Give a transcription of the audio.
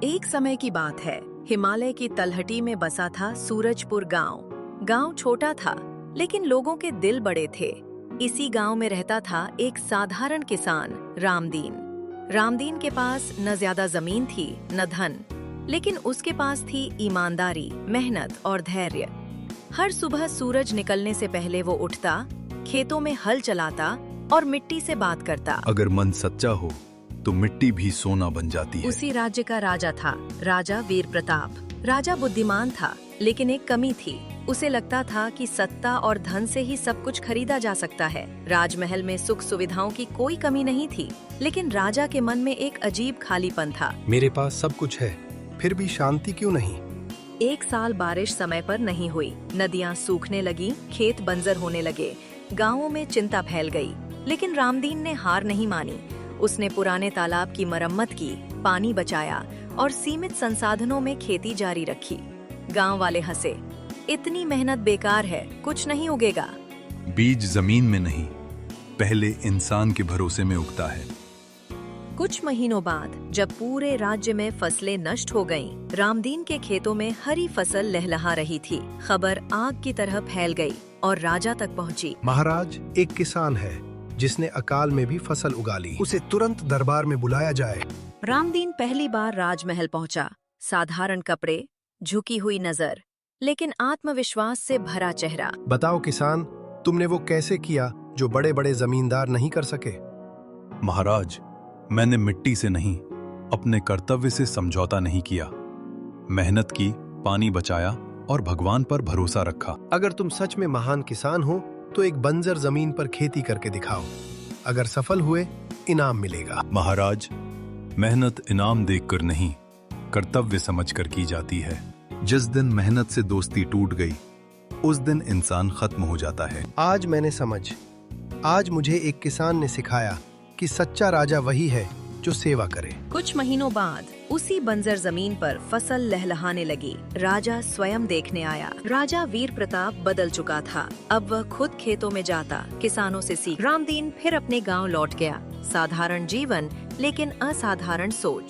एक समय की बात है, हिमालय की तलहटी में बसा था सूरजपुर गांव। गांव छोटा था, लेकिन लोगों के दिल बड़े थे। इसी गांव में रहता था एक साधारण किसान, रामदीन। रामदीन के पास न ज्यादा जमीन थी, न धन, लेकिन उसके पास थी ईमानदारी, मेहनत और धैर्य। हर सुबह सूरज निकलने से पहले वो उठता, खेतों में हल चलाता और मिट्टी से बात करता। अगर मन सच्चा हो तो मिट्टी भी सोना बन जाती है। उसी राज्य का राजा था, राजा वीर प्रताप। राजा बुद्धिमान था, लेकिन एक कमी थी। उसे लगता था कि सत्ता और धन से ही सब कुछ खरीदा जा सकता है। राजमहल में सुख सुविधाओं की कोई कमी नहीं थी, लेकिन राजा के मन में एक अजीब खालीपन था। मेरे पास सब कुछ है, फिर भी शांति क्यों नहीं? एक साल बारिश समय पर नहीं हुई, नदियां सूखने लगी, खेत बंजर होने लगे, गांवों में चिंता फैल गई। लेकिन रामदीन ने हार नहीं मानी। उसने पुराने तालाब की मरम्मत की, पानी बचाया और सीमित संसाधनों में खेती जारी रखी। गांव वाले हंसे, इतनी मेहनत बेकार है, कुछ नहीं उगेगा। बीज जमीन में नहीं, पहले इंसान के भरोसे में उगता है। कुछ महीनों बाद जब पूरे राज्य में फसलें नष्ट हो गईं, रामदीन के खेतों में हरी फसल लहलहा रही थी। खबर आग की तरह फैल गई और राजा तक पहुंची। महाराज, एक किसान है जिसने अकाल में भी फसल उगा ली। उसे तुरंत दरबार में बुलाया जाए। रामदीन पहली बार राजमहल पहुंचा। साधारण कपड़े, झुकी हुई नजर, लेकिन आत्मविश्वास से भरा चेहरा। बताओ किसान, तुमने वो कैसे किया जो बड़े बड़े जमींदार नहीं कर सके? महाराज, मैंने मिट्टी से नहीं, अपने कर्तव्य से समझौता नहीं किया। मेहनत की, पानी बचाया और भगवान पर भरोसा रखा। अगर तुम सच में महान किसान हो तो एक बंजर जमीन पर खेती करके दिखाओ। अगर सफल हुए, इनाम मिलेगा। महाराज, मेहनत इनाम देखकर नहीं, कर्तव्य समझकर की जाती है। जिस दिन मेहनत से दोस्ती टूट गई, उस दिन इंसान खत्म हो जाता है। आज मैंने आज मुझे एक किसान ने सिखाया कि सच्चा राजा वही है जो सेवा करे। कुछ महीनों बाद उसी बंजर जमीन पर फसल लहलहाने लगी। राजा स्वयं देखने आया। राजा वीर प्रताप बदल चुका था। अब वह खुद खेतों में जाता, किसानों से सीख। रामदीन फिर अपने गांव लौट गया। साधारण जीवन, लेकिन असाधारण सोच।